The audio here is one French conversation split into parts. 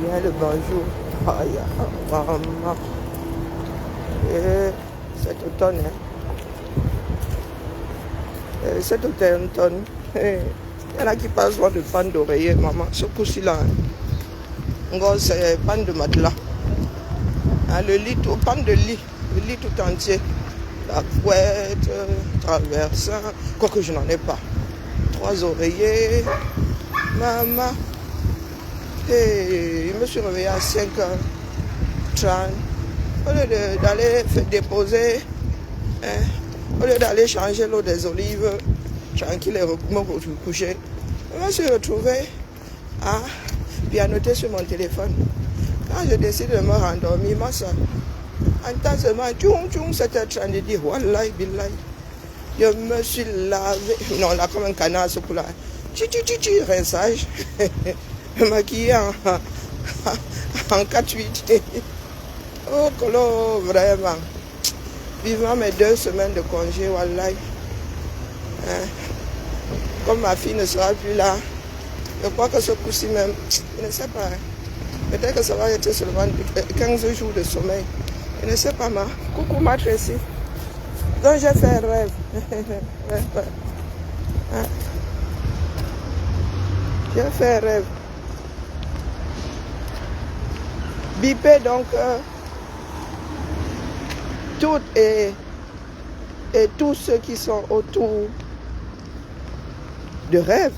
Bien le bonjour. Aïe, maman. Et cet automne, cet automne, il y en a qui passent loin de panne d'oreiller, maman. Ce coup-ci là, c'est panne de matelas. Le lit, tout, panne de lit, le lit tout entier. La couette, traversin, quoique je n'en ai pas. 3 oreillers, maman. Et je me suis réveillée à 5h30. Au lieu d'aller déposer, au lieu d'aller changer l'eau des olives, tranquille et me coucher, je me suis retrouvée à pianoter sur mon téléphone. Quand je décide de me rendormir, moi ça, entends seulement, 7h30, je dis, wallahi billahi, je me suis lavé, non là comme un canard ce coup-là, rinçage, maquillé en 4-8. Oh, Colo, vraiment. Vivement mes 2 semaines de congé, wallahi. Comme ma fille ne sera plus là, je crois que ce coup-ci même, je ne sais pas. Peut-être que ça va être seulement 15 jours de sommeil. Je ne sais pas, ma. Coucou, ma Tracy. Donc, j'ai fait un rêve. J'ai fait un rêve. Bipé, donc, toutes et tous ceux qui sont autour de rêve.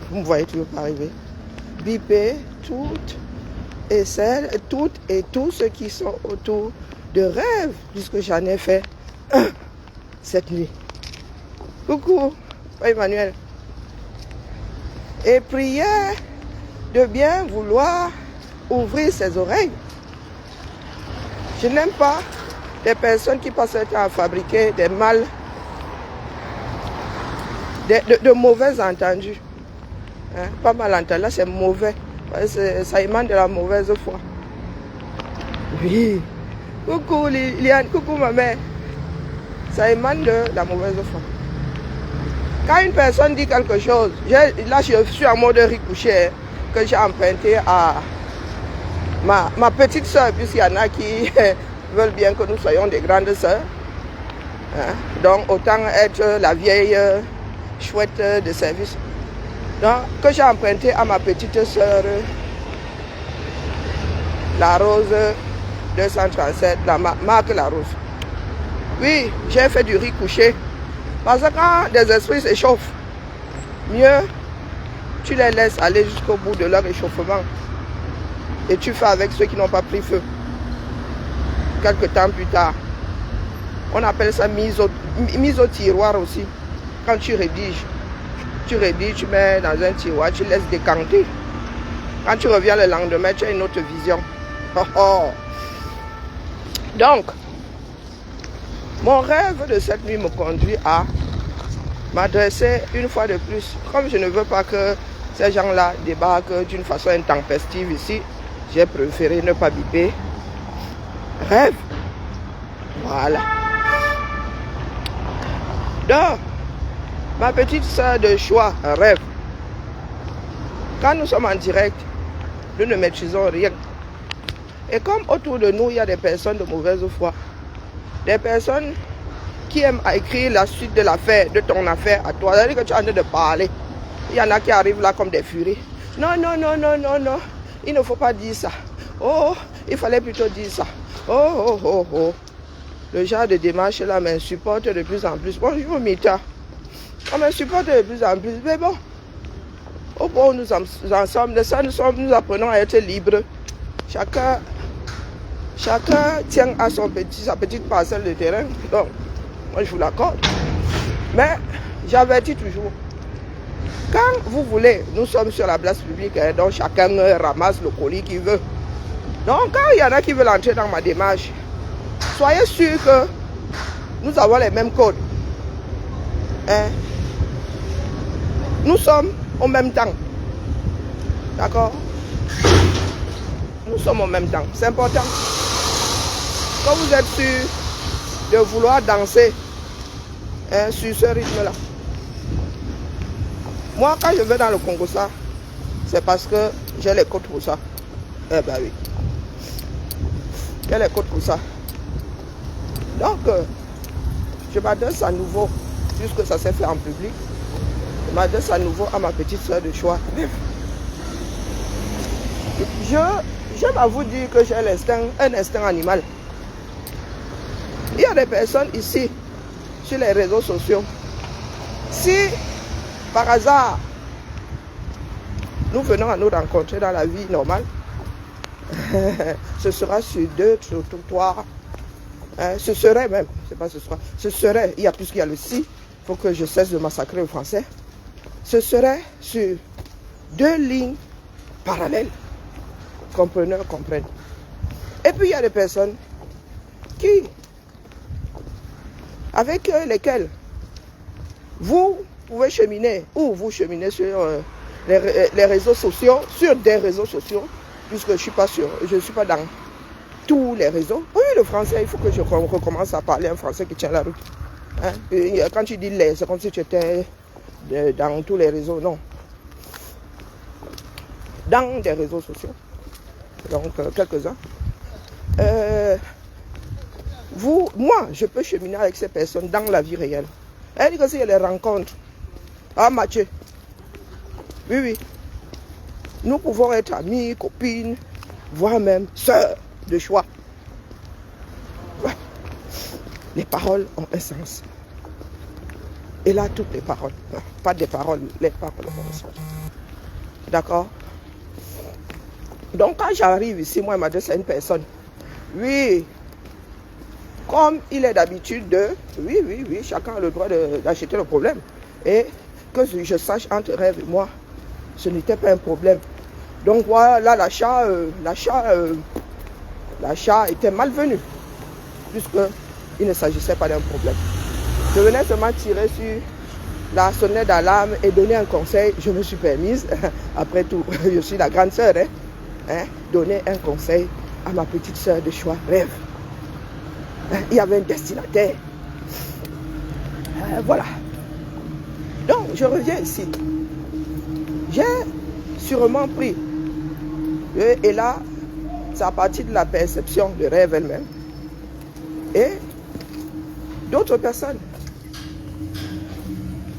Vous me voyez toujours pas arriver. Bipé, toutes et tous ceux qui sont autour de rêve, puisque j'en ai fait cette nuit. Coucou, Emmanuel. Et priez de bien vouloir ouvrir ses oreilles. Je n'aime pas des personnes qui passent leur temps à fabriquer des mal, de mauvais entendus. Pas mal entendu, là c'est mauvais. Ça émane de la mauvaise foi. Oui. Coucou Liliane, coucou ma mère. Ça émane de la mauvaise foi. Quand une personne dit quelque chose, là je suis en mode ricochet que j'ai emprunté à ma petite soeur, puisqu'il y en a qui veulent bien que nous soyons des grandes soeurs. Donc autant être la vieille chouette de service. Donc que j'ai emprunté à ma petite soeur, la Rose 237, la marque La Rose. Oui, j'ai fait du riz couché. Parce que quand des esprits s'échauffent, mieux tu les laisses aller jusqu'au bout de leur échauffement. Et tu fais avec ceux qui n'ont pas pris feu. Quelque temps plus tard. On appelle ça mise au tiroir aussi. Quand tu rédiges, tu mets dans un tiroir, tu laisses décanter. Quand tu reviens le lendemain, tu as une autre vision. Donc, mon rêve de cette nuit me conduit à m'adresser une fois de plus. Comme je ne veux pas que ces gens-là débarquent d'une façon intempestive ici, j'ai préféré ne pas biper. Rêve. Voilà. Donc, ma petite soeur de choix, rêve. Quand nous sommes en direct, nous ne maîtrisons rien. Et comme autour de nous, il y a des personnes de mauvaise foi, des personnes qui aiment écrire la suite de l'affaire, de ton affaire à toi, c'est-à-dire que tu es en train de parler. Il y en a qui arrivent là comme des furies. Non, il ne faut pas dire ça. Oh, il fallait plutôt dire ça. Oh. Le genre de démarche là m'insupporte de plus en plus. Bonjour Mita. On m'insupporte de plus en plus. Mais bon, au point où nous en sommes, nous apprenons à être libres. Chacun tient à sa petite parcelle de terrain. Donc, moi je vous l'accorde. Mais j'avertis toujours. Quand vous voulez, nous sommes sur la place publique, donc chacun ramasse le colis qu'il veut. Donc quand il y en a qui veulent entrer dans ma démarche, soyez sûrs que nous avons les mêmes codes. Nous sommes au même temps. D'accord? Nous sommes au même temps. C'est important. Quand vous êtes sûr de vouloir danser sur ce rythme-là. Moi, quand je vais dans le Congo, C'est parce que j'ai les codes pour ça. Eh ben oui. J'ai les codes pour ça. Donc, je m'adresse à nouveau, puisque ça s'est fait en public, je m'adresse à nouveau à ma petite soeur de choix. J'aime à vous dire que j'ai un instinct animal. Il y a des personnes ici, sur les réseaux sociaux. Si, par hasard, nous venons à nous rencontrer dans la vie normale, ce sera sur 2, sur 3. Ce serait même, c'est pas ce soir, ce serait, il y a plus qu'il y a le si, il faut que je cesse de massacrer le français. Ce serait sur 2 lignes parallèles. Compreneurs comprennent. Et puis il y a des personnes avec lesquelles vous pouvez cheminer, ou vous cheminez sur les réseaux sociaux, sur des réseaux sociaux, puisque je ne suis pas dans tous les réseaux. Oui, le français, il faut que je recommence à parler un français qui tient la route. Hein? Quand tu dis les, c'est comme si tu étais dans tous les réseaux, non. Dans des réseaux sociaux, donc quelques-uns. Moi, je peux cheminer avec ces personnes dans la vie réelle. Elle dit que si elle les rencontre, Mathieu, oui, nous pouvons être amis, copines, voire même sœurs de choix. Ouais. Les paroles ont un sens. Et là, toutes les paroles, pas des paroles, les paroles ont un sens. D'accord? Donc, quand j'arrive ici, moi, je m'adresse à une personne. Oui, comme il est d'habitude oui, chacun a le droit d'acheter le problème. Et que je sache entre Rêve et moi, ce n'était pas un problème. Donc voilà, l'achat était malvenu, puisqu'il ne s'agissait pas d'un problème. Je venais seulement tirer sur la sonnette d'alarme et donner un conseil. Je me suis permise, après tout, je suis la grande sœur, donner un conseil à ma petite sœur de choix, Rêve. Il y avait un destinataire. Voilà. Donc, je reviens ici. J'ai sûrement pris. Et là, c'est à partir de la perception de Rêve elle-même. Et d'autres personnes.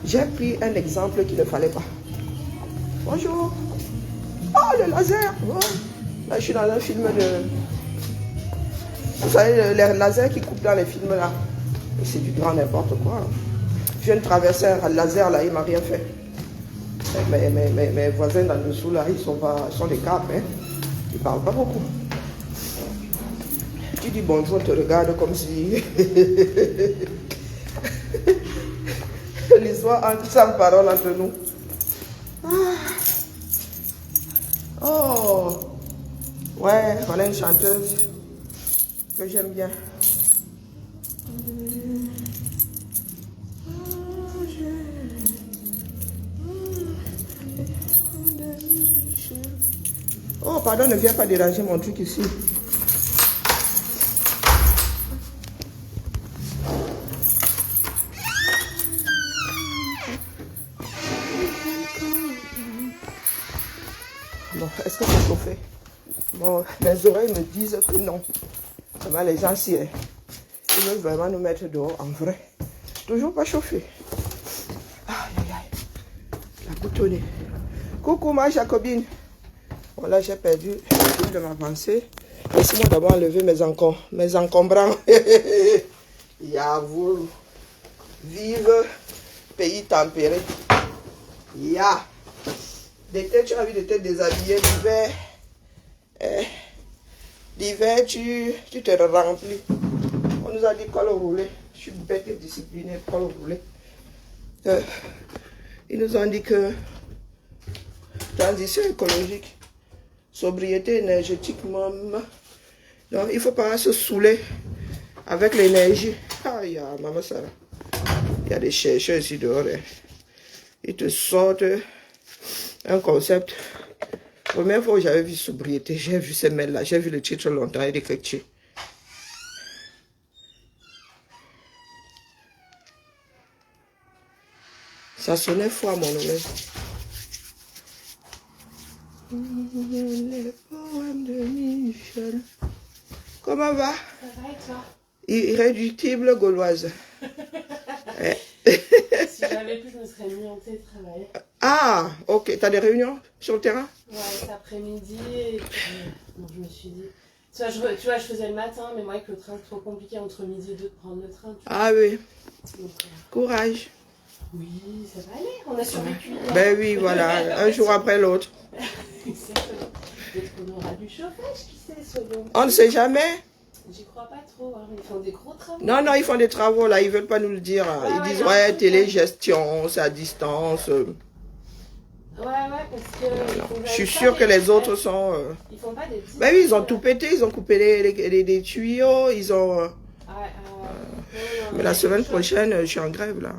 J'ai pris un exemple qu'il ne fallait pas. Bonjour. Oh, le laser. Oh. Là, je suis dans un film de... Vous savez, les lasers qui coupent dans les films là. C'est du grand n'importe quoi. Je viens de traverser un laser là, il ne m'a rien fait. Mes voisins dans le dessous là, ils sont des capes, hein. Ils ne parlent pas beaucoup. Tu dis bonjour, on te regarde comme si... L'histoire sans parole entre nous. Oh, ouais, on a une chanteuse que j'aime bien. Oh, pardon, ne viens pas déranger mon truc ici. Bon, est-ce que c'est chauffé? Bon, mes oreilles me disent que non. Vraiment, les gens, si ils veulent vraiment nous mettre dehors en vrai. Toujours pas chauffé. Aïe, aïe, aïe. La boutonnée. Coucou, ma Jacobine. Bon, là, j'ai perdu le fil de ma pensée. Laissez-moi d'abord enlever mes encombrants. Yavour. Vive pays tempéré. Ya. D'été, tu as envie de te déshabiller. L'hiver, tu te remplis. On nous a dit col roulé. Je suis bête et disciplinée, col roulé. Ils nous ont dit que transition écologique, sobriété énergétique, même. Donc, il ne faut pas se saouler avec l'énergie. Ah, il y a maman Sarah. Il y a des chercheurs ici dehors. Ils te sortent un concept. La première fois où j'avais vu sobriété, j'ai vu ces mails-là. J'ai vu le titre longtemps et l'écriture. Ça sonnait fort à mon oreille. Les poèmes de Michel. Comment va? Ça va et toi? Irréductible gauloise. Si j'avais pu, je me serais mis en télétravail. Ah, ok. T'as des réunions sur le terrain? Ouais, cet après-midi. Et puis, donc je me suis dit. Tu vois, je faisais le matin, mais moi, avec le train, c'est trop compliqué entre midi et deux de prendre le train. Tu vois. Ah oui. Donc, Courage. oui, ça va aller. On a survécu. Ben oui, voilà. Un jour après l'autre. Exactement. Peut-être qu'on aura du chauffage, qui sait, soyons. On ne sait jamais. J'y crois pas trop. Hein. Ils font des gros travaux. Non, non, ils font des travaux là. Ils veulent pas nous le dire. Ils ouais, disent, non, ouais, c'est télégestion, c'est à distance. Ouais, parce que. Je suis sûre que les autres sont... Ils font pas des petits. Ben oui, ils ont tout pété. Ils ont coupé les tuyaux. Ils ont... Mais la semaine prochaine, je suis en grève là.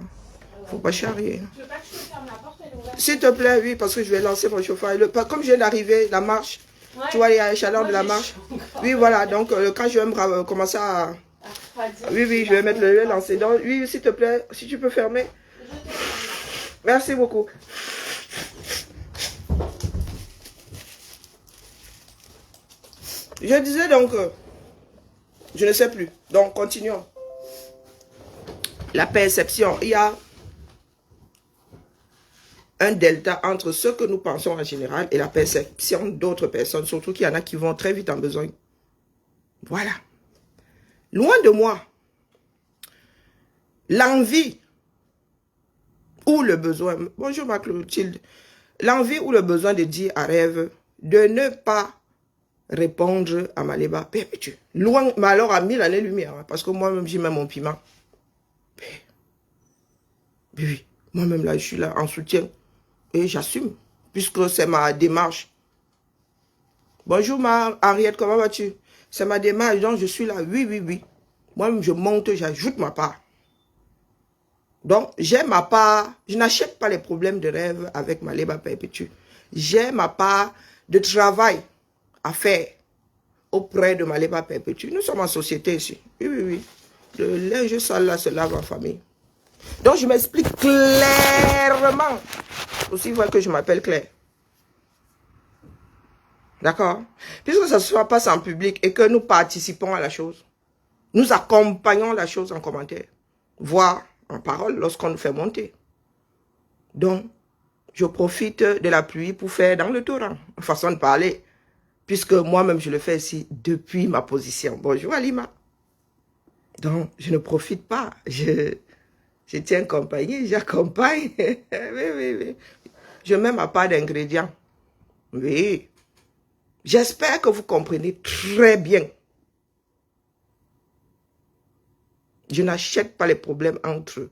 Faut pas charrier. Tu veux pas que je te ferme la porte, elle est ouverte? S'il te plaît, oui, parce que je vais lancer mon chauffage. Comme je viens d'arriver, la marche, Ouais. tu vois, il y a la chaleur de la marche. Oui, voilà, donc quand je vais commencer à... Oui, oui, je vais mettre le lancer. Donc, oui, s'il te plaît, si tu peux fermer. Merci beaucoup. Je disais donc, je ne sais plus. Donc, continuons. La perception, il y a un delta entre ce que nous pensons en général et la perception d'autres personnes, surtout qu'il y en a qui vont très vite en besoin. Voilà. Loin de moi, l'envie ou le besoin, bonjour ma Clotilde, l'envie ou le besoin de dire à Rêve de ne pas répondre à Maléba, loin, mais alors à 1000 années-lumière, hein, parce que moi-même j'ai même mon piment. Oui, moi-même là, je suis là en soutien. Et j'assume, puisque c'est ma démarche. Bonjour ma Henriette, comment vas-tu? C'est ma démarche, donc je suis là, oui, oui, oui. Moi-même, je monte, j'ajoute ma part. Donc, j'ai ma part, je n'achète pas les problèmes de rêve avec Maléba Perpétue. J'ai ma part de travail à faire auprès de Maléba Perpétue. Nous sommes en société ici. Oui, oui, oui. Le linge sale là se lave en famille. Donc, je m'explique clairement. Aussi vrai que je m'appelle Claire. D'accord? Puisque ça se passe en public et que nous participons à la chose. Nous accompagnons la chose en commentaire. Voire en parole lorsqu'on nous fait monter. Donc, je profite de la pluie pour faire dans le torrent. Façon de parler. Puisque moi-même, je le fais ici depuis ma position. Bonjour Alima. Donc, je ne profite pas. Je tiens compagnie, j'accompagne. Oui, oui, oui. Je mets ma part d'ingrédients. Oui. J'espère que vous comprenez très bien. Je n'achète pas les problèmes entre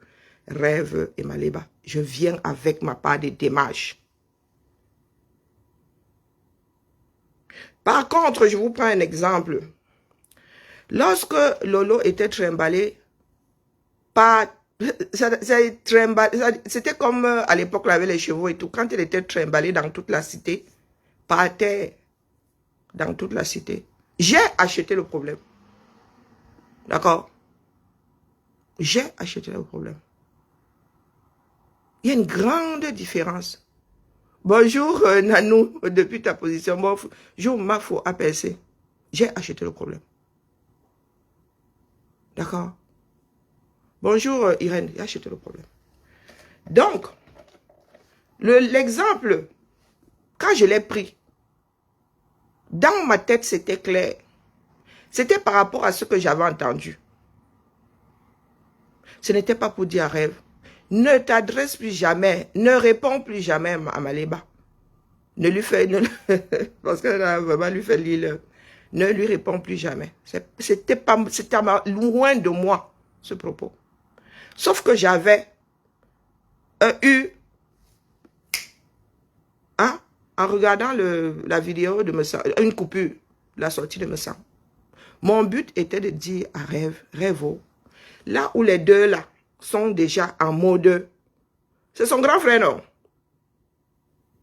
Rêve et Maléba. Je viens avec ma part de démarche. Par contre, je vous prends un exemple. Lorsque Lolo était trimballé par... C'était comme à l'époque, avec les chevaux et tout. Quand il était trimballé dans toute la cité, par terre, dans toute la cité, j'ai acheté le problème. D'accord? J'ai acheté le problème. Il y a une grande différence. Bonjour Nanou, depuis ta position. Bonjour Mafo APC. J'ai acheté le problème. D'accord? Bonjour Irène, j'ai acheté le problème. Donc, l'exemple, quand je l'ai pris, dans ma tête, c'était clair. C'était par rapport à ce que j'avais entendu. Ce n'était pas pour dire Rêve. Ne t'adresse plus jamais, ne réponds plus jamais à Maléba. Ne lui fais, parce qu'elle va vraiment lui faire l'île. Ne lui réponds plus jamais. C'était loin de moi, ce propos. Sauf que j'avais eu, hein, en regardant la vidéo de Messa, une coupure, la sortie de Messa. Mon but était de dire à Rêvo, là où les deux là sont déjà en mode, c'est son grand frère, non?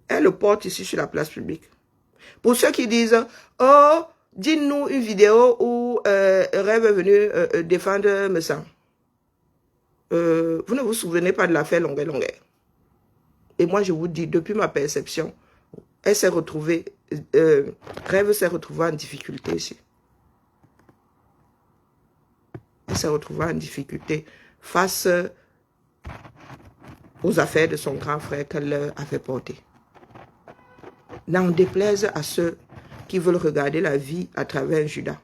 Elle le porte ici sur la place publique. Pour ceux qui disent, oh, dis-nous une vidéo où Rêve est venu défendre Messa. Vous ne vous souvenez pas de l'affaire Longuet. Et moi, je vous dis, depuis ma perception, elle s'est retrouvée, Rêve s'est retrouvée en difficulté ici. Elle s'est retrouvée en difficulté face aux affaires de son grand frère qu'elle avait portées. N'en déplaise à ceux qui veulent regarder la vie à travers Judas.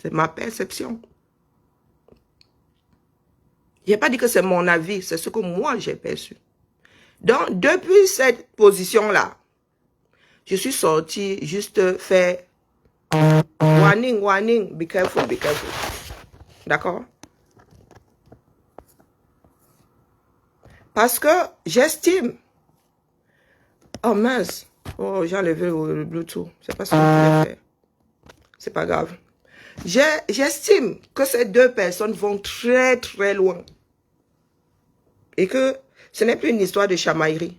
C'est ma perception. Je n'ai pas dit que c'est mon avis, c'est ce que moi j'ai perçu. Donc, depuis cette position-là, je suis sortie juste faire warning, warning, be careful, be careful. D'accord? Parce que j'estime. Oh mince. Oh, j'ai enlevé le Bluetooth. C'est pas ce que je voulais faire. C'est pas grave. J'estime que ces deux personnes vont très très loin. Et que ce n'est plus une histoire de chamaillerie.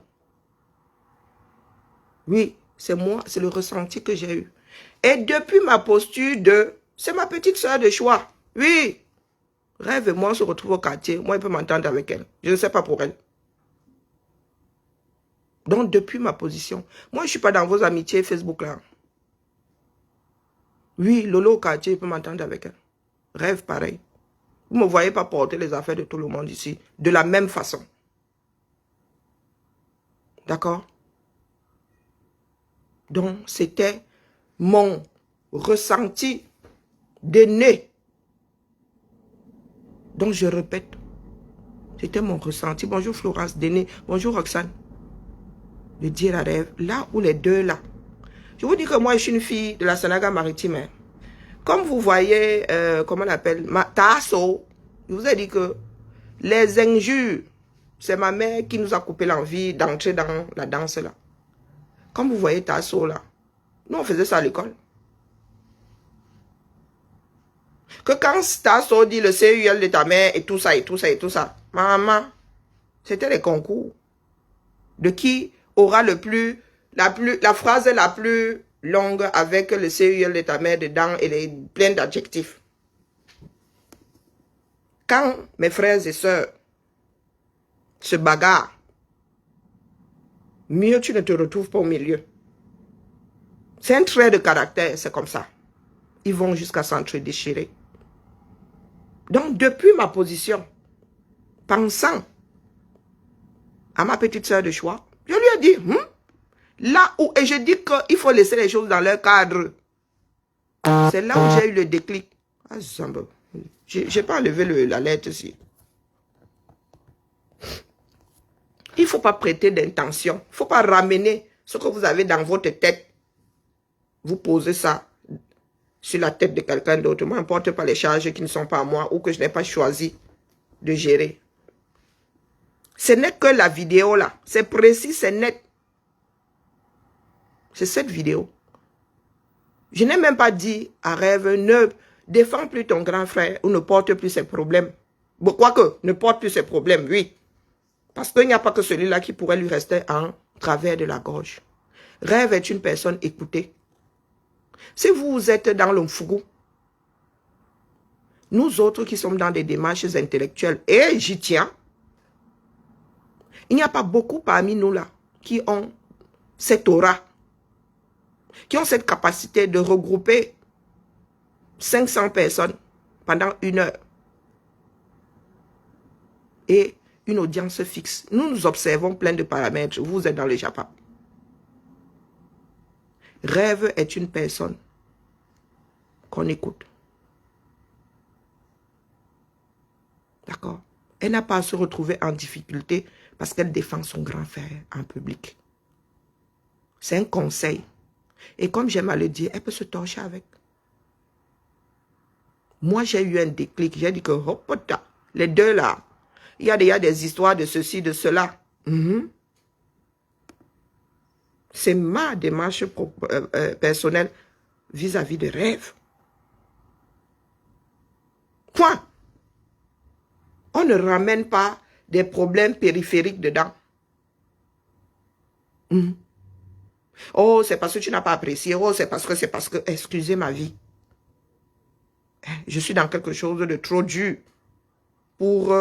Oui, c'est moi, c'est le ressenti que j'ai eu. Et depuis ma posture de... C'est ma petite soeur de choix. Oui. Rêve et moi, on se retrouve au quartier. Moi, il peut m'entendre avec elle. Je ne sais pas pour elle. Donc, depuis ma position. Moi, je ne suis pas dans vos amitiés Facebook là. Oui, Lolo au quartier, il peut m'entendre avec elle. Rêve pareil. Vous ne me voyez pas porter les affaires de tout le monde ici. De la même façon. D'accord? Donc, c'était mon ressenti d'aîné. Donc, je répète. C'était mon ressenti. Bonjour Florence d'aîné. Bonjour Roxane. De dire à Rêve, là où les deux là. Je vous dis que moi, je suis une fille de la Sanaga maritime. Hein. Comme vous voyez, comment on appelle, Tasso, je vous ai dit que les injures, c'est ma mère qui nous a coupé l'envie d'entrer dans la danse là. Comme vous voyez Tasso là, nous on faisait ça à l'école. Que quand Tasso dit le CUL de ta mère et tout ça et tout ça et tout ça, maman, c'était les concours de qui aura la phrase la plus longue avec le CUL de ta mère dedans et les plein d'adjectifs. Quand mes frères et sœurs se bagarrent, mieux tu ne te retrouves pas au milieu. C'est un trait de caractère, c'est comme ça. Ils vont jusqu'à s'entre-déchirer. Donc, depuis ma position, pensant à ma petite sœur de choix, je lui ai dit, là où, et je dis qu'il faut laisser les choses dans leur cadre. C'est là où j'ai eu le déclic. Ah, je n'ai pas enlevé la lettre ici. Il ne faut pas prêter d'intention. Il ne faut pas ramener ce que vous avez dans votre tête. Vous posez ça sur la tête de quelqu'un d'autre. Moi, n'importe pas les charges qui ne sont pas à moi ou que je n'ai pas choisi de gérer. Ce n'est que la vidéo là. C'est précis, c'est net. C'est cette vidéo. Je n'ai même pas dit à Rêve, ne défends plus ton grand frère ou ne porte plus ses problèmes. Bon, quoique, ne porte plus ses problèmes, oui. Parce qu'il n'y a pas que celui-là qui pourrait lui rester en travers de la gorge. Rêve est une personne écoutée. Si vous êtes dans le fougou, nous autres qui sommes dans des démarches intellectuelles, et j'y tiens, il n'y a pas beaucoup parmi nous là qui ont cette aura, qui ont cette capacité de regrouper 500 personnes pendant 1 heure et une audience fixe. Nous observons plein de paramètres. Vous êtes dans le Japon. Rêve est une personne qu'on écoute. D'accord? Elle n'a pas à se retrouver en difficulté parce qu'elle défend son grand frère en public. C'est un conseil. Et comme j'aime à le dire, elle peut se torcher avec. Moi, j'ai eu un déclic. J'ai dit que, hop, les deux là, il y a des histoires de ceci, de cela. C'est ma démarche personnelle vis-à-vis de Rêve. Point. On ne ramène pas des problèmes périphériques dedans. Oh, c'est parce que tu n'as pas apprécié. Oh, c'est parce que... Excusez ma vie. Je suis dans quelque chose de trop dur pour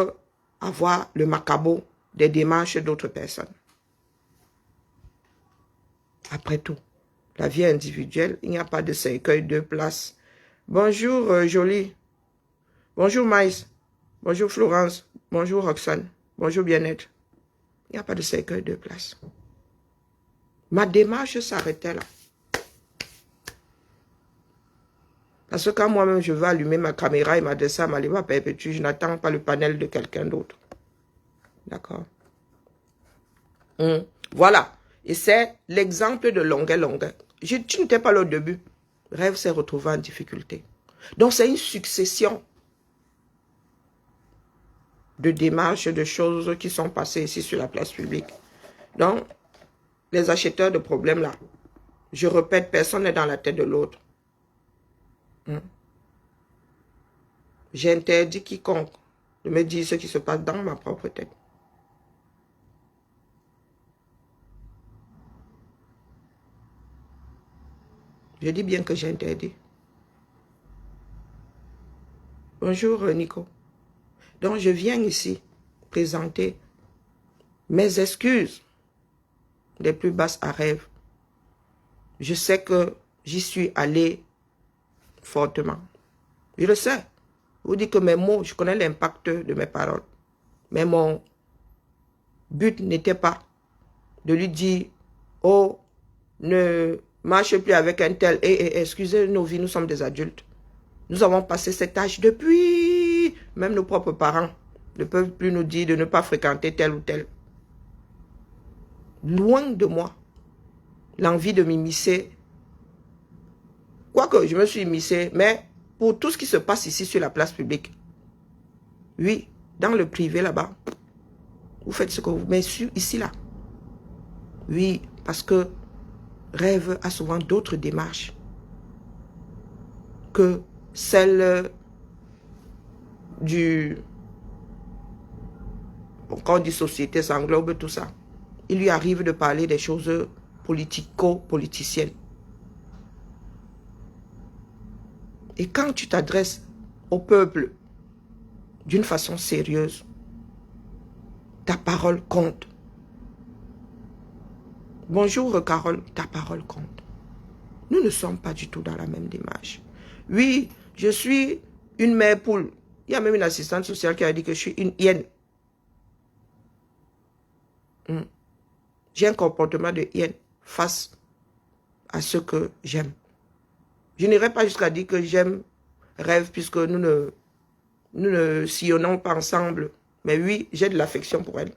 avoir le macabo des démarches d'autres personnes. Après tout, la vie individuelle, il n'y a pas de cercueil, de place. Bonjour Jolie. Bonjour Maïs. Bonjour Florence. Bonjour Roxane. Bonjour Bien-être. Il n'y a pas de cercueil, de place. Ma démarche s'arrêtait là. Parce que quand moi-même je veux allumer ma caméra et m'adresser à ma livre perpétue, je n'attends pas le panel de quelqu'un d'autre. D'accord? Voilà. Et c'est l'exemple de longueur. Tu n'étais pas là au début. Rêve s'est retrouvé en difficulté. Donc c'est une succession de démarches, de choses qui sont passées ici sur la place publique. Donc, les acheteurs de problèmes là, je répète, personne n'est dans la tête de l'autre. J'interdis quiconque de me dire ce qui se passe dans ma propre tête. Je dis bien que j'interdis. Bonjour Nico. Donc je viens ici présenter mes excuses les plus basses à Rêve. Je sais que j'y suis allé fortement. Je le sais. Je vous dis que mes mots, je connais l'impact de mes paroles. Mais mon but n'était pas de lui dire, oh, ne marche plus avec un tel. Et excusez nos vies, nous sommes des adultes. Nous avons passé cet âge depuis. Même nos propres parents ne peuvent plus nous dire de ne pas fréquenter tel ou tel. Loin de moi, l'envie de m'immiscer. Quoique je me suis immiscé, mais pour tout ce qui se passe ici sur la place publique. Oui, dans le privé là-bas, vous faites ce que vous... Mais ici là. Oui, parce que Rêve a souvent d'autres démarches que celle du... Quand on dit société, ça englobe tout ça. Il lui arrive de parler des choses politico-politiciennes. Et quand tu t'adresses au peuple d'une façon sérieuse, ta parole compte. Bonjour Carole, ta parole compte. Nous ne sommes pas du tout dans la même démarche. Oui, je suis une mère poule. Il y a même une assistante sociale qui a dit que je suis une hyène. J'ai un comportement de hyène face à ce que j'aime. Je n'irai pas jusqu'à dire que j'aime Rêve puisque nous ne sillonnons pas ensemble. Mais oui, j'ai de l'affection pour elle.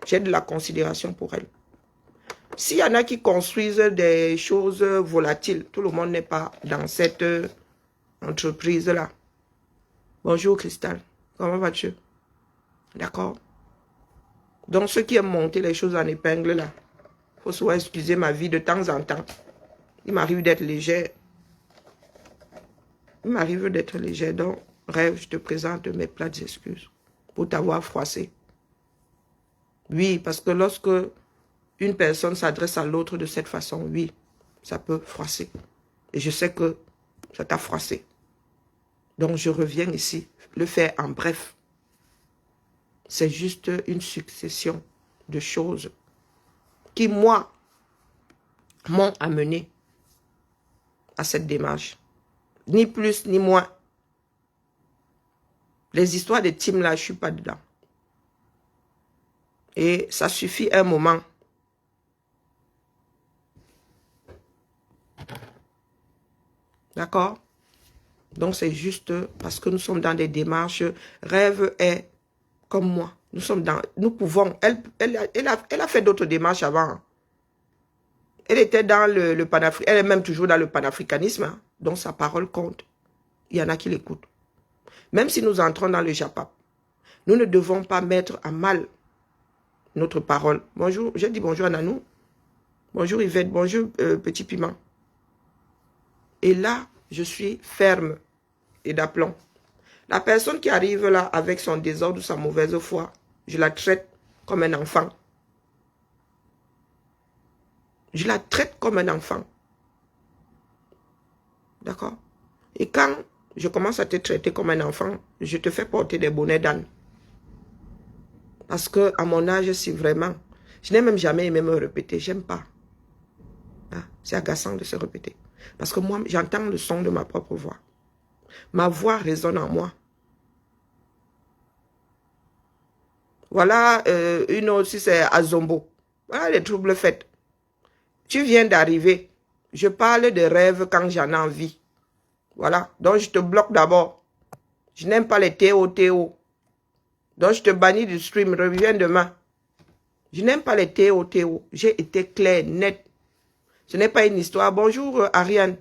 J'ai de la considération pour elle. S'il y en a qui construisent des choses volatiles, tout le monde n'est pas dans cette entreprise-là. Bonjour Cristal, comment vas-tu? D'accord? Donc ceux qui aiment monter les choses en épingle là, il faut souvent excuser ma vie de temps en temps. Il m'arrive d'être légère. Il m'arrive d'être légère. Donc, Rêve, je te présente mes plates excuses pour t'avoir froissé. Oui, parce que lorsque une personne s'adresse à l'autre de cette façon, oui, ça peut froisser. Et je sais que ça t'a froissé. Donc, je reviens ici, le faire en bref. C'est juste une succession de choses qui, moi, m'ont amené à cette démarche. Ni plus, ni moins. Les histoires de team là, je ne suis pas dedans. Et ça suffit un moment. D'accord? Donc c'est juste parce que nous sommes dans des démarches. Rêve est comme moi. Nous sommes dans... Nous pouvons... Elle a fait d'autres démarches avant. Elle était dans le panafricanisme. Elle est même toujours dans le panafricanisme. Hein. Donc sa parole compte. Il y en a qui l'écoutent. Même si nous entrons dans le Japap, nous ne devons pas mettre à mal notre parole. Bonjour, j'ai dit bonjour à Nanou. Bonjour Yvette, bonjour Petit Piment. Et là, je suis ferme et d'aplomb. La personne qui arrive là avec son désordre ou sa mauvaise foi, je la traite comme un enfant. Je la traite comme un enfant. D'accord? Et quand je commence à te traiter comme un enfant, je te fais porter des bonnets d'âne. Parce que à mon âge, si vraiment... Je n'ai même jamais aimé me répéter, j'aime pas. Hein? C'est agaçant de se répéter. Parce que moi, j'entends le son de ma propre voix. Ma voix résonne en moi. Voilà une autre, si c'est Azombo. Voilà les troubles faits. Tu viens d'arriver. Je parle de rêves quand j'en ai envie. Voilà. Donc, je te bloque d'abord. Je n'aime pas les Théo. Donc, je te bannis du stream. Reviens demain. Je n'aime pas les Théo. J'ai été clair, net. Ce n'est pas une histoire. Bonjour, Ariane.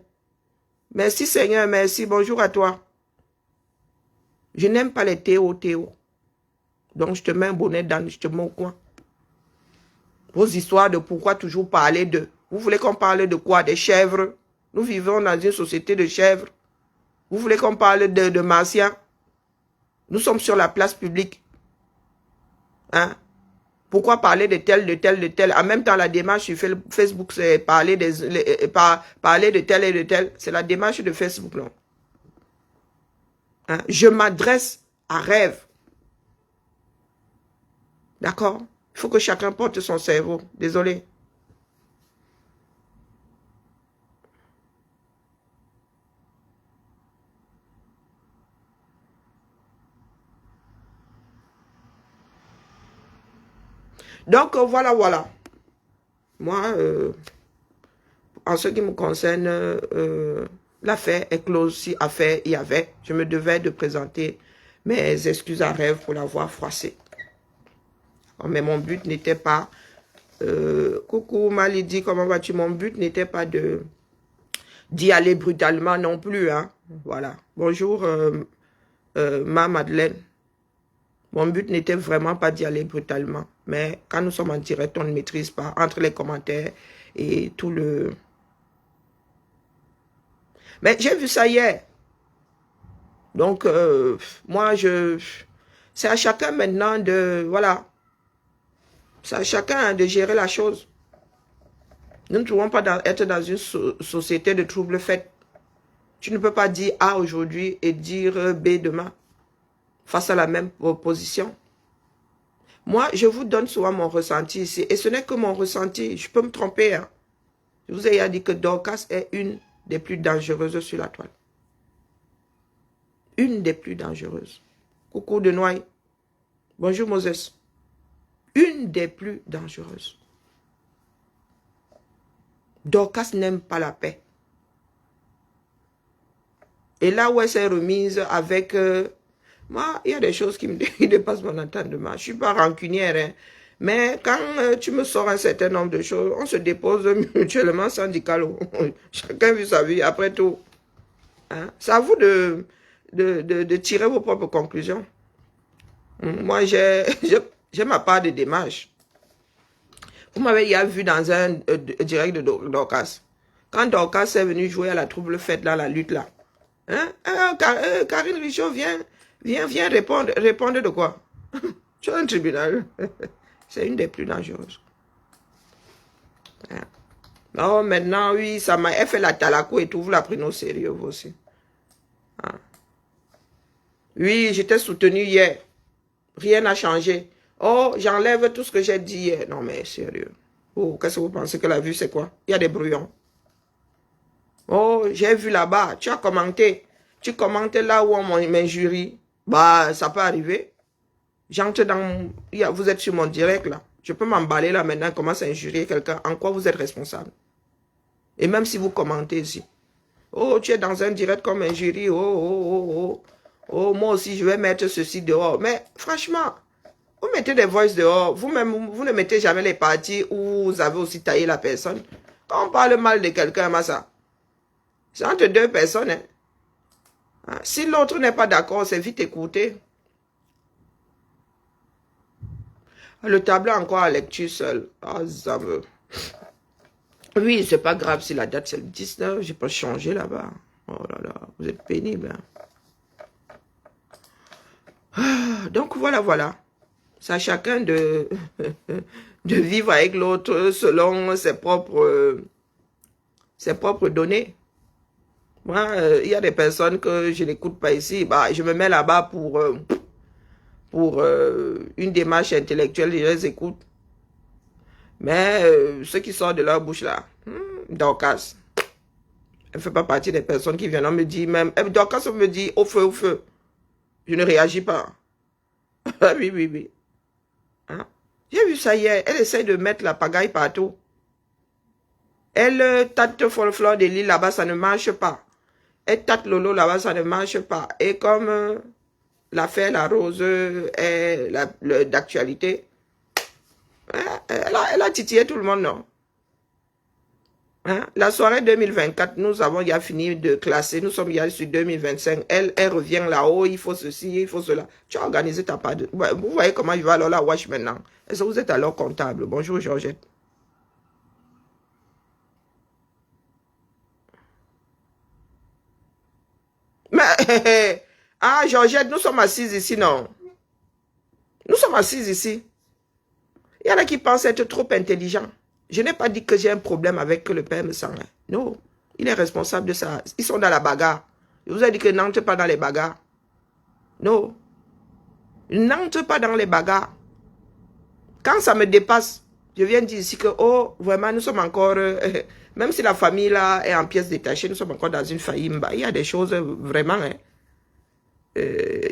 Merci, Seigneur. Merci. Bonjour à toi. Je n'aime pas les Théo. Donc, je te mets un bonnet dans, je te mets au coin. Vos histoires de pourquoi toujours parler de... Vous voulez qu'on parle de quoi? Des chèvres? Nous vivons dans une société de chèvres. Vous voulez qu'on parle de martiens? Nous sommes sur la place publique. Hein? Pourquoi parler de tel? En même temps, la démarche sur Facebook, c'est parler de tel et de tel. C'est la démarche de Facebook, non? Hein? Je m'adresse à rêve. D'accord? Il faut que chacun porte son cerveau. Désolé. Donc, voilà. Moi, en ce qui me concerne, l'affaire est close. Si affaire il y avait, je me devais de présenter mes excuses à rêve pour l'avoir froissé. Mais mon but n'était pas... coucou Malidi, comment vas-tu? Mon but n'était pas d'y aller brutalement non plus. Hein? Voilà. Bonjour, ma Madeleine. Mon but n'était vraiment pas d'y aller brutalement. Mais quand nous sommes en direct, on ne maîtrise pas. Entre les commentaires et tout le... Mais j'ai vu ça hier. Donc, moi, c'est à chacun maintenant de... Voilà. C'est à chacun de gérer la chose. Nous ne pouvons pas être dans une société de troubles faits. Tu ne peux pas dire A aujourd'hui et dire B demain. Face à la même position. Moi, je vous donne souvent mon ressenti ici. Et ce n'est que mon ressenti. Je peux me tromper. Hein. Je vous ai dit que Dorcas est une des plus dangereuses sur la toile. Une des plus dangereuses. Coucou de Noailles. Bonjour Moses. Une des plus dangereuses. Dorcas n'aime pas la paix. Et là où elle s'est remise avec... moi, il y a des choses qui me dépassent mon entendement. Je ne suis pas rancunière. Hein. Mais quand tu me sors un certain nombre de choses, on se dépose mutuellement syndicalement. Chacun vit sa vie, après tout. Hein? C'est à vous de tirer vos propres conclusions. Moi, j'ai ma part de démarche. Vous m'avez vu dans un direct de Dorcas. Quand Dorcas est venu jouer à la trouble faite dans la lutte là. Hein? Karine Richaud viens répondre. Répondre de quoi? Tu as un tribunal. C'est une des plus dangereuses. Hein? Non, maintenant, oui, ça m'a fait la talaco et tout. Vous la prenez au sérieux, vous aussi. Hein? Oui, j'étais soutenu hier. Rien n'a changé. Oh, j'enlève tout ce que j'ai dit hier. Non, mais sérieux. Oh, qu'est-ce que vous pensez que la vue, c'est quoi? Il y a des brouillons. Oh, j'ai vu là-bas. Tu as commenté. Tu commentes là où on m'injurie. Bah, ça peut arriver. J'entre dans... Vous êtes sur mon direct, là. Je peux m'emballer là maintenant, commence à injurier quelqu'un. En quoi vous êtes responsable? Et même si vous commentez ici. Oh, tu es dans un direct comme injurie. Oh, moi aussi, je vais mettre ceci dehors. Mais franchement... Vous mettez des voices dehors, vous-même, vous ne mettez jamais les parties où vous avez aussi taillé la personne. Quand on parle mal de quelqu'un, Massa, c'est entre deux personnes. Hein. Si l'autre n'est pas d'accord, c'est vite écouté. Le tableau encore à lecture seul. Ah, ça me... Oui, c'est pas grave si la date c'est le 19, j'ai pas changé là-bas. Oh là là, vous êtes pénible. Hein. Donc voilà. C'est à chacun de vivre avec l'autre selon ses propres données. Moi, il y a des personnes que je n'écoute pas ici. Bah, je me mets là-bas pour une démarche intellectuelle, je les écoute. Mais ce qui sort de leur bouche là, Dorcas. Elle ne fait pas partie des personnes qui viennent. On me dit même, Dorcas me dit au feu, au feu. Je ne réagis pas. Oui, oui, oui. Hein? J'ai vu ça hier. Elle essaie de mettre la pagaille partout. Elle tâte Folklore de l'île là-bas, ça ne marche pas. Elle tâte Lolo là-bas, ça ne marche pas. Et comme l'affaire La Rose est d'actualité, elle a titillé tout le monde, non? Hein? La soirée 2024, nous avons déjà fini de classer. Nous sommes déjà sur 2025. Elle revient là-haut, il faut ceci, il faut cela. Tu as organisé ta part de... Vous voyez comment il va alors la wash maintenant. Est-ce que vous êtes alors comptable? Bonjour, Georgette. Mais, ah, Georgette, nous sommes assises ici, non? Nous sommes assises ici. Il y en a qui pensent être trop intelligents. Je n'ai pas dit que j'ai un problème avec que le père me sent. Non, il est responsable de ça. Ils sont dans la bagarre. Je vous ai dit que n'entre pas dans les bagarres. Non. N'entre pas dans les bagarres. Quand ça me dépasse, je viens dire ici que, oh, vraiment, nous sommes encore... même si la famille là est en pièces détachées, nous sommes encore dans une faillite. Il y a des choses vraiment...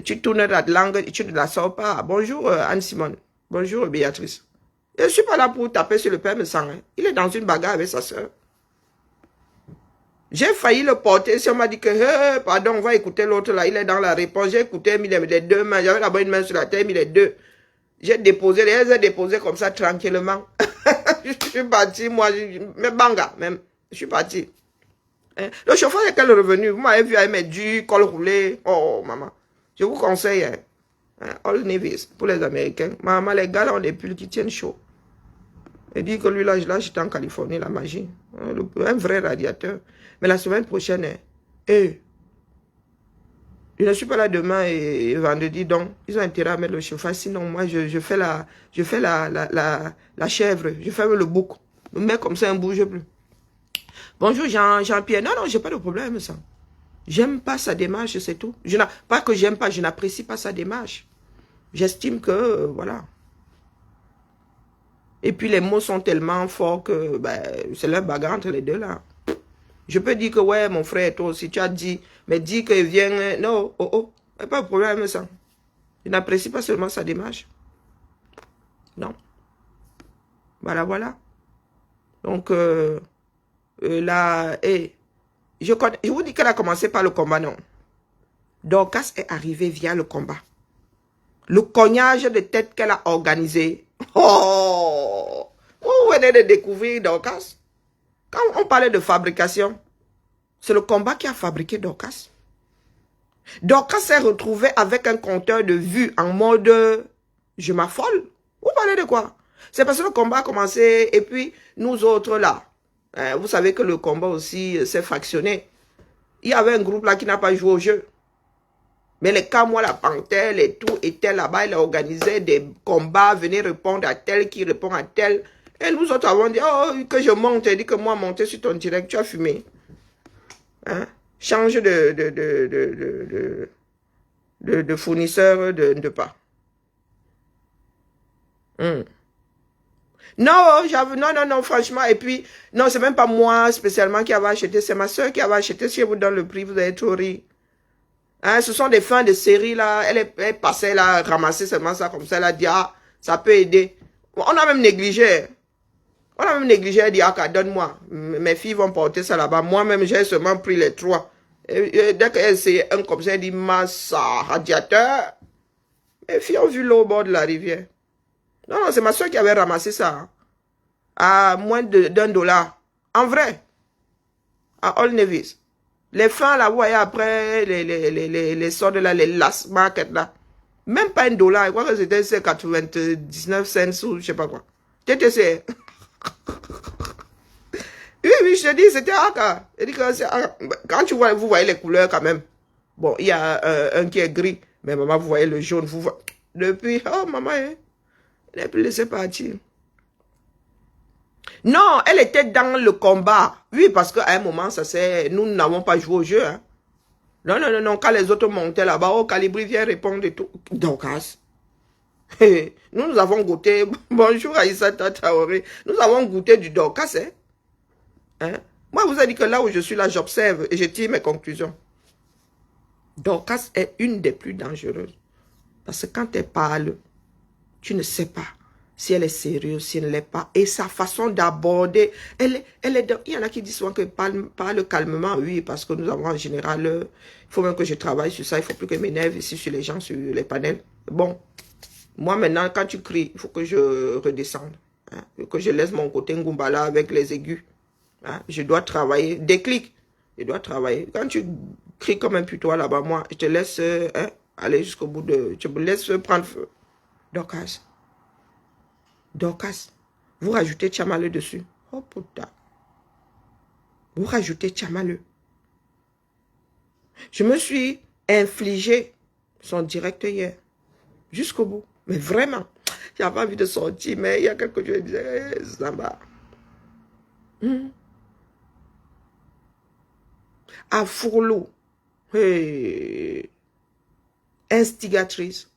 tu tournes la langue, tu ne la sors pas. Bonjour Anne-Simone. Bonjour Béatrice. Je ne suis pas là pour taper sur le père me sent. Il est dans une bagarre avec sa soeur. J'ai failli le porter. Si on m'a dit que, hey, pardon, on va écouter l'autre là. Il est dans la réponse. J'ai écouté, mis les deux mains. J'avais d'abord une main sur la tête, mis les deux. J'ai déposé, les ai déposés comme ça tranquillement. Je suis parti, moi, mais banga même. Je suis parti. Hein? Le chauffeur est quel revenu? Vous m'avez vu avec mes durs, col roulé. Oh, maman. Je vous conseille, hein? All Nevis, pour les Américains. Maman, les gars là ont des pulls qui tiennent chaud. Il dit que lui là, j'étais en Californie, la magie. Un vrai radiateur. Mais la semaine prochaine, je ne suis pas là demain et vendredi, donc ils ont intérêt à mettre le chauffage. Sinon, moi, je fais la chèvre, je fais le bouc. Mais comme ça, on ne bouge plus. Bonjour Jean-Pierre. Non, j'ai pas de problème, ça. J'aime pas sa démarche, c'est tout. Pas que j'aime pas, je n'apprécie pas sa démarche. J'estime que, voilà. Et puis les mots sont tellement forts que c'est leur bagarre entre les deux là. Je peux dire que ouais, mon frère, toi aussi, tu as dit, mais dis qu'il vient, non, pas de problème avec ça. Je n'apprécie pas seulement sa démarche. Non. Voilà, voilà. Donc, là, je vous dis qu'elle a commencé par le combat, non. Dorcas est arrivée via le combat. Le cognage de tête qu'elle a organisé. Oh! Vous venez de découvrir Dorcas. Quand on parlait de fabrication, c'est le combat qui a fabriqué Dorcas. Dorcas s'est retrouvé avec un compteur de vues en mode je m'affole. Vous parlez de quoi? C'est parce que le combat a commencé et puis nous autres là, vous savez que le combat aussi s'est fractionné. Il y avait un groupe là qui n'a pas joué au jeu. Mais les cas, moi, la panthère et tout était là-bas, il a organisé des combats, venez répondre à tel qui répond à tel. Et nous autres avons dit, oh, que je monte, il dit que moi, monter sur ton direct, tu as fumé. Hein? Change de fournisseur de pas. Non, non, franchement, et puis, non, c'est même pas moi spécialement qui avait acheté, c'est ma soeur qui avait acheté. Si je vous donne le prix, vous allez trop rire. Hein, ce sont des fins de série là, elle passait là, ramasser seulement ça comme ça, elle a dit, ah, ça peut aider. On a même négligé. Elle dit, ah, donne-moi, mes filles vont porter ça là-bas. Moi-même, j'ai seulement pris les 3. Et dès qu'elle essayait un comme ça, elle dit, massa, radiateur. Mes filles ont vu l'eau au bord de la rivière. Non, c'est ma soeur qui avait ramassé ça. Hein, à moins d'$1. En vrai. À All Nevis. Les fins là, vous voyez, après, les sortes là, les last market là. Même pas $1. Je crois que c'était 99 cents ou je sais pas quoi. TTC. Oui, je te dis, c'était Aka. Quand vous voyez les couleurs quand même. Bon, il y a un qui est gris. Mais maman, vous voyez le jaune. Vous voyez. Depuis, oh maman, elle n'a plus laissé partir. Non, elle était dans le combat. Oui, parce qu'à un moment, nous n'avons pas joué au jeu. Hein. Non. Quand les autres montaient là-bas, oh, Calibri vient répondre et tout. Dorcas. Nous avons goûté. Bonjour Aïssa Taoré. Nous avons goûté du Dorcas. Hein. Hein? Moi, vous avez dit que là où je suis là, j'observe et je tire mes conclusions. Dorcas est une des plus dangereuses. Parce que quand elle parle, tu ne sais pas si elle est sérieuse, si elle ne l'est pas. Et sa façon d'aborder, il y en a qui disent souvent qu'elle parle calmement. Oui, parce que nous avons en général, il faut même que je travaille sur ça. Il ne faut plus que je m'énerve ici sur les gens, sur les panels. Bon, moi maintenant, quand tu cries, il faut que je redescende. Hein, que je laisse mon côté Ngumbala avec les aigus. Hein, je dois travailler. Déclic. Je dois travailler. Quand tu cries comme un putois là-bas, moi, je te laisse aller jusqu'au bout de... Je me laisse prendre feu. Dorcas. Dorcas. Vous rajoutez Tchamaleu dessus. Oh putain. Vous rajoutez Tchamaleu. Je me suis infligé son direct hier. Jusqu'au bout. Mais vraiment. J'avais envie de sortir, mais il y a quelque chose qui disait, Zamba. À Fourlou. Hey. Instigatrice.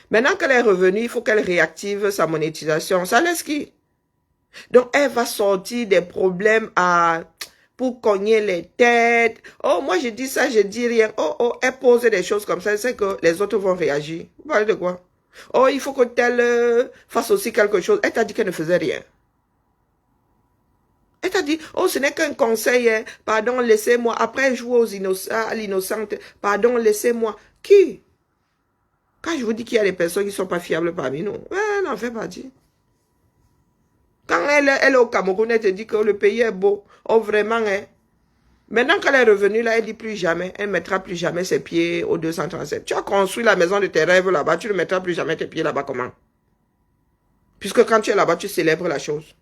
Maintenant qu'elle est revenue, il faut qu'elle réactive sa monétisation. Ça laisse qui? Donc, elle va sortir des problèmes pour cogner les têtes. Oh, moi, je dis ça, je dis rien. Oh, elle pose des choses comme ça. Elle sait que les autres vont réagir. Vous parlez de quoi? Oh, il faut que telle fasse aussi quelque chose. Elle t'a dit qu'elle ne faisait rien. Elle t'a dit, oh, ce n'est qu'un conseil. Hein. Pardon, laissez-moi. Après, jouer à l'innocente. Pardon, laissez-moi. Qui? Quand je vous dis qu'il y a des personnes qui ne sont pas fiables parmi nous, elle n'en fait pas dire. Quand elle est au Cameroun, elle te dit que le pays est beau. Oh, vraiment, hein. Maintenant qu'elle est revenue, là, elle dit plus jamais. Elle ne mettra plus jamais ses pieds au 237. Tu as construit la maison de tes rêves là-bas, tu ne mettras plus jamais tes pieds là-bas, comment? Puisque quand tu es là-bas, tu célèbres la chose.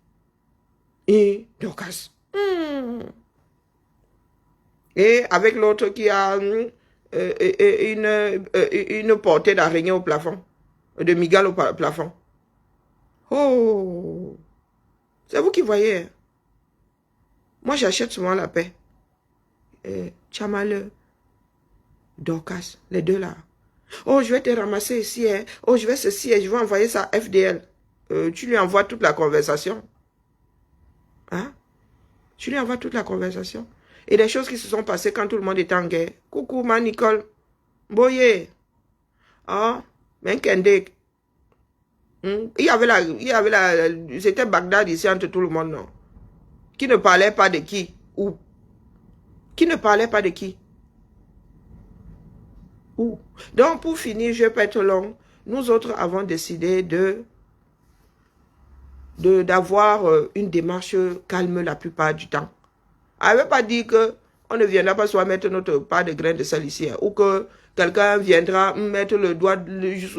Et Dorcas. Et avec l'autre qui a une portée d'araignée au plafond. De migale au plafond. Oh! C'est vous qui voyez. Moi, j'achète souvent la paix. Tchamaleu, Dorcas, les deux là. Oh, je vais te ramasser ici. Hein. Oh, je vais ceci et je vais envoyer ça à FDL. Tu lui envoies toute la conversation. Hein? Tu lui envoies toute la conversation. Et des choses qui se sont passées quand tout le monde était en guerre. Coucou, ma Nicole. Boye. Ah, Menkendek. Il y avait c'était Bagdad ici entre tout le monde, non? Qui ne parlait pas de qui? Où? Qui ne parlait pas de qui? Où? Donc, pour finir, je ne vais pas être long. Nous autres avons décidé d'avoir une démarche calme la plupart du temps. Elle ne veut pas dire qu'on ne viendra pas soit mettre notre part de grain de sel ici, hein, ou que quelqu'un viendra mettre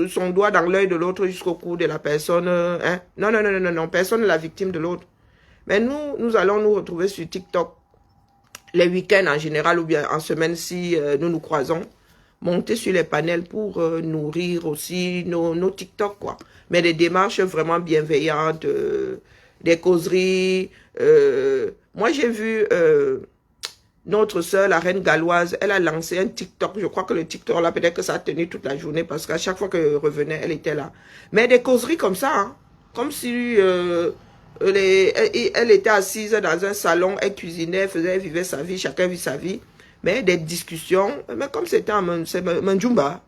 son doigt dans l'œil de l'autre jusqu'au cou de la personne. Hein. Non, non, non, non, non, personne n'est la victime de l'autre. Mais nous allons nous retrouver sur TikTok les week-ends en général ou bien en semaine si nous nous croisons. Monter sur les panels pour nourrir aussi nos TikTok, quoi. Mais des démarches vraiment bienveillantes, des causeries. Moi, j'ai vu notre sœur, la reine galloise, elle a lancé un TikTok. Je crois que le TikTok, là, peut-être que ça a tenu toute la journée parce qu'à chaque fois qu'elle revenait, elle était là. Mais des causeries comme ça, hein, comme si elle était assise dans un salon, elle cuisinait, elle vivait sa vie, chacun vit sa vie. Mais des discussions, mais comme c'était en Manjumba,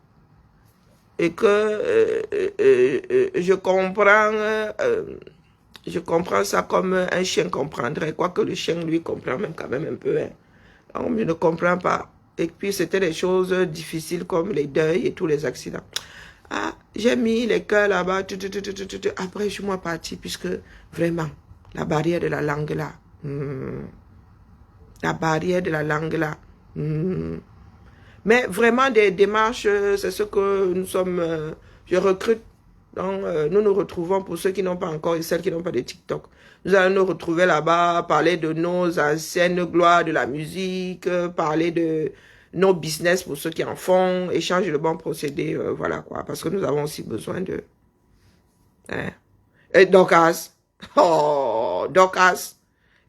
et que je comprends ça comme un chien comprendrait, quoique le chien lui comprend même quand même un peu. Hein. Donc, je ne comprends pas. Et puis c'était des choses difficiles comme les deuils et tous les accidents. Ah, j'ai mis les cœurs là-bas, après je suis moi parti, puisque vraiment, la barrière de la langue là, la barrière de la langue là, mais vraiment des démarches, c'est ce que nous sommes, je recrute, donc nous nous retrouvons pour ceux qui n'ont pas encore et celles qui n'ont pas de TikTok. Nous allons nous retrouver là-bas, parler de nos anciennes gloires de la musique, parler de nos business pour ceux qui en font, échanger de bons procédés, voilà quoi, parce que nous avons aussi besoin de... Hein. Et Dorcas, oh, Dorcas,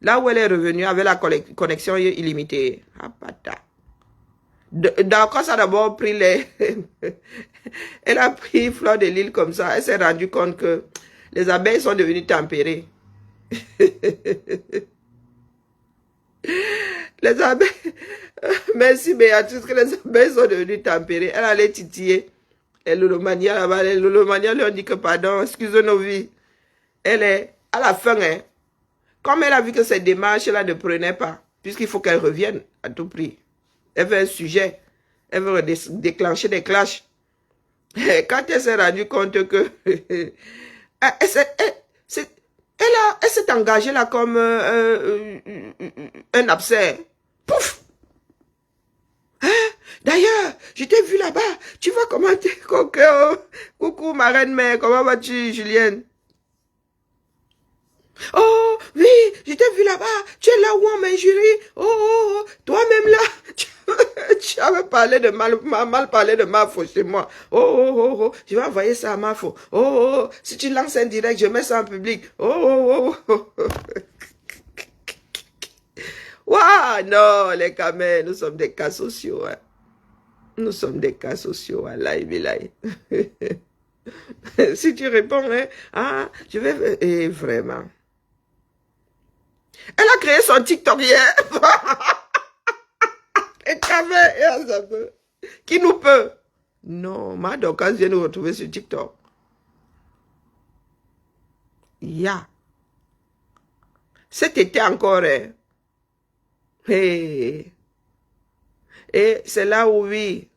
là où elle est revenue avec la connexion illimitée, ah, pata. Dorcas a d'abord pris elle a pris Fleur de Lys comme ça, elle s'est rendue compte que les abeilles sont devenues tempérées. Les abeilles, merci Béatrice, que les abeilles sont devenues tempérées. Elle allait titiller. Et Lolomania là-bas, les Lolomania leur dit que pardon, excusez nos vies. Elle est à la fin, hein. Comme elle a vu que cette démarche-là ne prenait pas, puisqu'il faut qu'elle revienne à tout prix. Elle veut un sujet. Elle veut déclencher des clashs. Quand elle s'est rendue compte que elle s'est engagée là comme un abcès. Pouf! Hein? D'ailleurs, je t'ai vu là-bas. Tu vois comment t'es coquin. Coucou ma reine mère, comment vas-tu, Julienne? Oh, oui, je t'ai vu là-bas. Tu es là où on m'injurie. Oh, toi-même là, tu avais parlé de mal parlé de Mafo chez moi. Je vais envoyer ça à Mafo. Si tu lances un direct, je mets ça en public. Waouh, non, les camels, nous sommes des cas sociaux. Hein. Nous sommes des cas sociaux, Allah billahi. Si tu réponds, hein, je vais... Et vraiment... Elle a créé son TikTok hier. Et qui nous peut? Non, ma Dorcas vient nous retrouver sur TikTok. Cet été encore, hein. Hey. Et c'est là où, oui,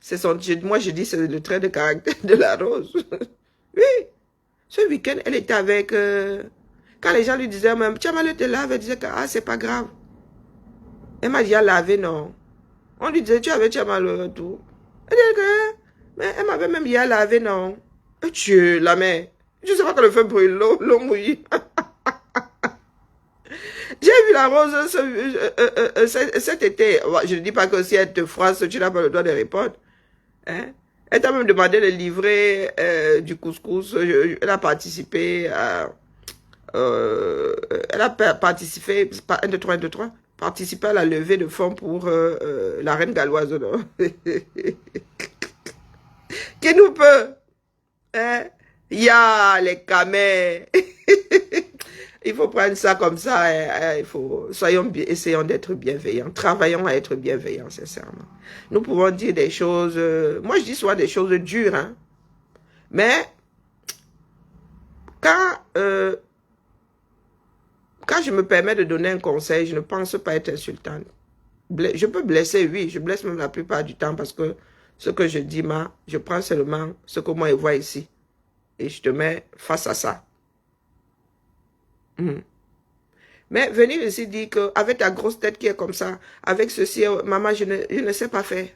moi je dis c'est le trait de caractère de la rose. Oui, ce week-end, elle était avec... quand les gens lui disaient, même, tu as mal te laver, elle disait que ah, c'est pas grave. Elle m'a dit à laver, non. On lui disait, tu as mal tout. Elle disait que, mais elle m'avait même dit à laver, non. Et Dieu, la mère. Je sais pas quand le feu brûle, l'eau mouille. J'ai vu la rose cet été. Je ne dis pas que si elle te froisse, tu n'as pas le droit de répondre. Hein? Elle t'a même demandé de livrer du couscous. Elle a participé à... elle a participé, 1, 2, 3, 1, 2, 3, participé à la levée de fonds pour la reine galloise, non? Qui nous peut? Hein? Les camels. Il faut prendre ça comme ça. Hein? Essayons d'être bienveillants. Travaillons à être bienveillants, sincèrement. Nous pouvons dire des choses... moi, je dis souvent des choses dures. Hein? Mais quand je me permets de donner un conseil, je ne pense pas être insultante. Je peux blesser, oui. Je blesse même la plupart du temps parce que ce que je dis, je prends seulement ce que moi je vois ici. Et je te mets face à ça. Mais venir ici dire qu'avec ta grosse tête qui est comme ça, avec ceci, maman, je ne sais pas faire.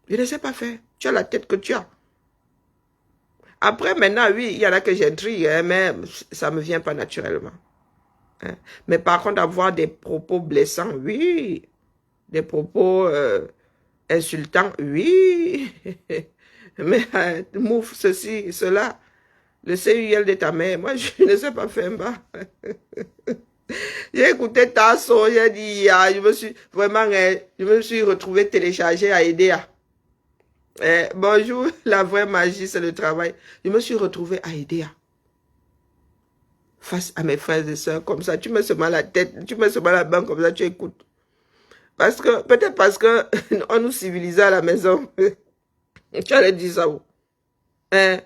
Je ne sais pas faire. Tu as la tête que tu as. Après, maintenant, oui, il y en a que j'intrigue, hein, mais ça ne me vient pas naturellement. Hein. Mais par contre, avoir des propos blessants, oui. Des propos insultants, oui. Mais mouf, ceci, cela. Le CUL de ta mère, moi, je ne sais pas faire bas. J'ai écouté ta son, j'ai dit, je me suis retrouvé téléchargé à Edea. Bonjour, la vraie magie, c'est le travail. Je me suis retrouvé à Edea. Face à mes frères et sœurs, comme ça, tu me seulement la tête, tu me seulement la banque, comme ça, tu écoutes. Peut-être parce que on nous civilisait à la maison. Tu allais dire ça où? Hein?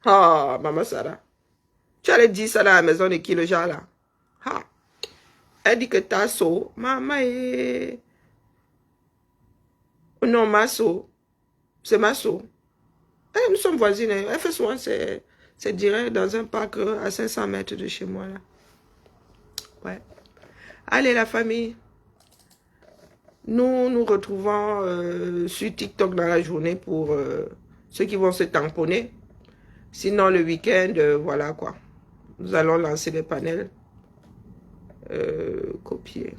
Ah, maman Sarah. Tu allais dire ça dans la maison de qui, le genre là? Ah. Elle dit que ta so, maman est... Non, ma so. C'est ma so. Nous sommes voisines. Elle fait souvent c'est direct dans un parc à 500 mètres de chez moi là. Ouais. Allez la famille. Nous nous retrouvons sur TikTok dans la journée pour ceux qui vont se tamponner. Sinon le week-end, voilà quoi. Nous allons lancer les panels. Copier.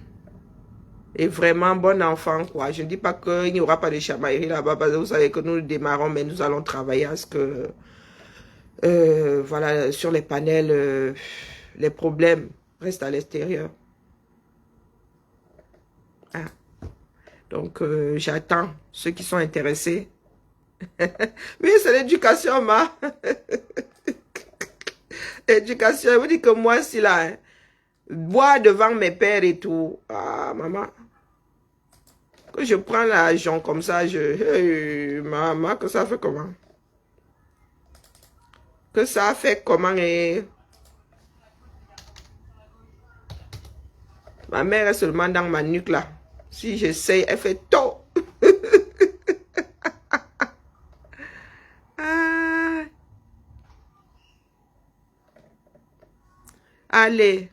Et vraiment bon enfant quoi. Je ne dis pas qu'il n'y aura pas de chamaillerie là-bas parce que vous savez que nous démarrons, mais nous allons travailler à ce que voilà, sur les panels, les problèmes restent à l'extérieur. Ah. Donc j'attends ceux qui sont intéressés. Oui, c'est l'éducation, ma. Éducation, vous dites que moi, si là, hein, boire devant mes pères et tout. Ah, maman. Que je prends l'argent comme ça, hey, maman, que ça fait comment? Que ça fait comment et... Ma mère est seulement dans ma nuque là. Si j'essaye, elle fait tôt. Ah. Allez.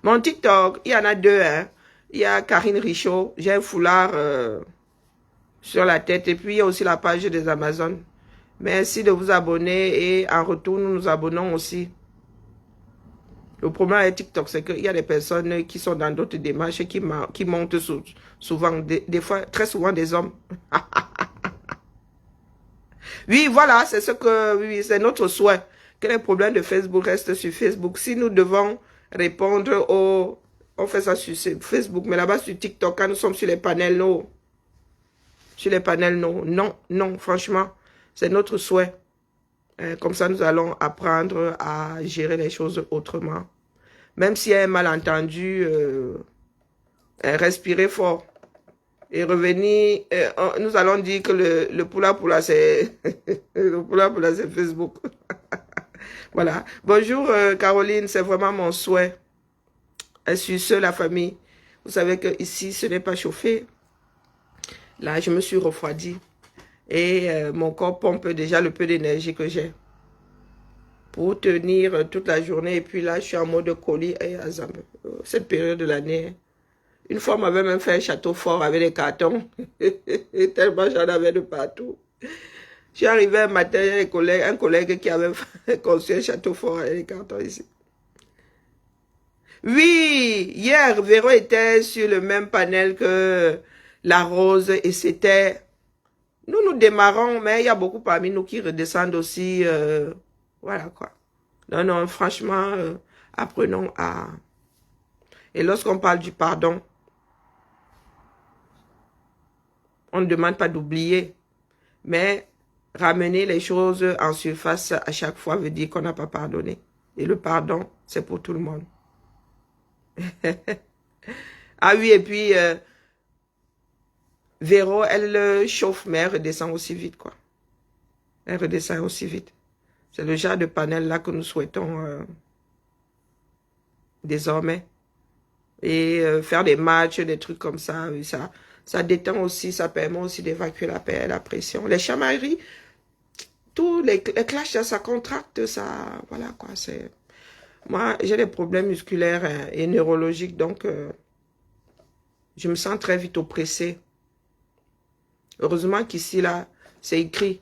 Mon TikTok, il y en a deux. Hein. Il y a Karine Richaud. J'ai un foulard sur la tête. Et puis, il y a aussi la page des Amazones. Merci de vous abonner. Et en retour, nous nous abonnons aussi. Le problème avec TikTok, c'est qu'il y a des personnes qui sont dans d'autres démarches qui montent souvent, des fois, très souvent des hommes. Oui, voilà, c'est ce que, oui, c'est notre souhait. Que les problèmes de Facebook restent sur Facebook. Si nous devons répondre on fait ça sur Facebook, mais là-bas sur TikTok, quand nous sommes sur les panels, non. Sur les panels, non. Non, non, franchement, c'est notre souhait. Comme ça, nous allons apprendre à gérer les choses autrement. Même s'il y a un malentendu, respirer fort. Et revenir, nous allons dire que le poula c'est le poula c'est Facebook. Voilà. Bonjour Caroline, c'est vraiment mon souhait. Je suis seule, la famille. Vous savez que ici ce n'est pas chauffé. Là, je me suis refroidie. Et mon corps pompe déjà le peu d'énergie que j'ai. Pour tenir toute la journée. Et puis là, je suis en mode colis. Et cette période de l'année. Une fois, on m'avait même fait un château fort avec des cartons. Tellement j'en avais de partout. Je suis arrivé un matin, il y a un collègue qui avait construit un château fort avec des cartons ici. Oui, hier, Véro était sur le même panel que la Rose et c'était... Nous démarrons, mais il y a beaucoup parmi nous qui redescendent aussi. Voilà quoi. Non, non, franchement, apprenons à... Et lorsqu'on parle du pardon, on ne demande pas d'oublier, mais ramener les choses en surface à chaque fois veut dire qu'on n'a pas pardonné. Et le pardon, c'est pour tout le monde. Ah oui, et puis, Véro, elle chauffe, mais elle redescend aussi vite, quoi. Elle redescend aussi vite. C'est le genre de panel là que nous souhaitons désormais. Et faire des matchs, des trucs comme ça, oui, ça détend aussi, ça permet aussi d'évacuer la pression. Les chamailleries, tous les clashs, ça contracte, ça, voilà quoi, c'est... Moi, j'ai des problèmes musculaires et neurologiques, donc je me sens très vite oppressée. Heureusement qu'ici, là, c'est écrit.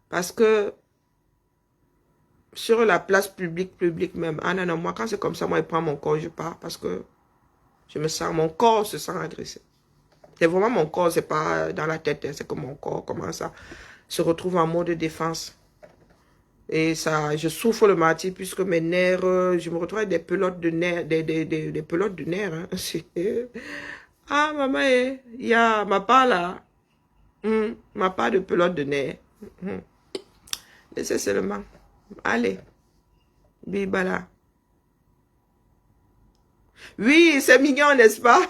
Parce que sur la place publique même, ah non, non, moi, quand c'est comme ça, moi, je prends mon corps, je pars, parce que je me sens, mon corps se sent agressé. C'est vraiment mon corps, c'est pas dans la tête, c'est que mon corps commence à se retrouve en mode défense. Et ça, je souffre le martyre puisque mes nerfs, je me retrouve avec des pelotes de nerfs, des pelotes de nerfs. Hein. Ah, maman, il y a ma part là. Ma part de pelote de nerfs. Laissez seulement. Allez. Bibala. Oui, c'est mignon, n'est-ce pas?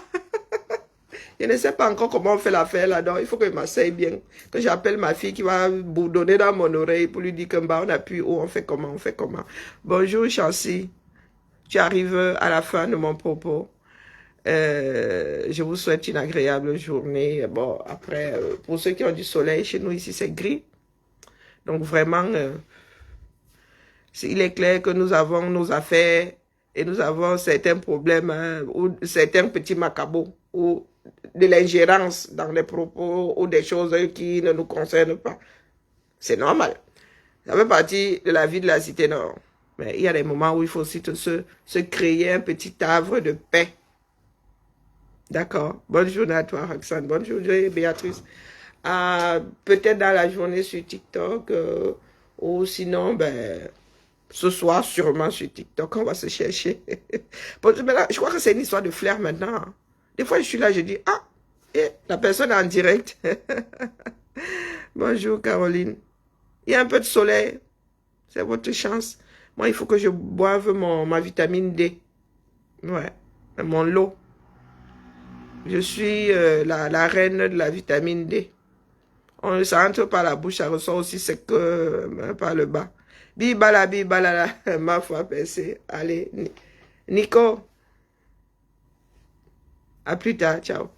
Je ne sais pas encore comment on fait l'affaire là-dedans. Il faut que je m'asseye bien. Que j'appelle ma fille qui va bourdonner dans mon oreille pour lui dire que bah, on appuie où, on fait comment, on fait comment. Bonjour Chancy. Tu arrives à la fin de mon propos. Je vous souhaite une agréable journée. Bon, après, pour ceux qui ont du soleil, chez nous ici c'est gris. Donc vraiment, il est clair que nous avons nos affaires et nous avons certains problèmes ou certains petits macabots ou de l'ingérence dans les propos ou des choses qui ne nous concernent pas. C'est normal. Ça fait partie de la vie de la cité nord. Mais il y a des moments où il faut aussi se créer un petit havre de paix. D'accord. Bonne journée à toi, Roxane. Bonne journée, Béatrice. Peut-être dans la journée sur TikTok ou sinon, ben, ce soir, sûrement sur TikTok, on va se chercher. Je crois que c'est une histoire de flair maintenant. Des fois, je suis là, je dis, ah, la personne est en direct. Bonjour, Caroline. Il y a un peu de soleil. C'est votre chance. Moi, il faut que je boive ma vitamine D. Ouais, mon lot. Je suis la reine de la vitamine D. Ça entre par la bouche, ça ressort aussi sec que par le bas. Bibala, ma foi percée. Allez, Nico. À plus tard, ciao.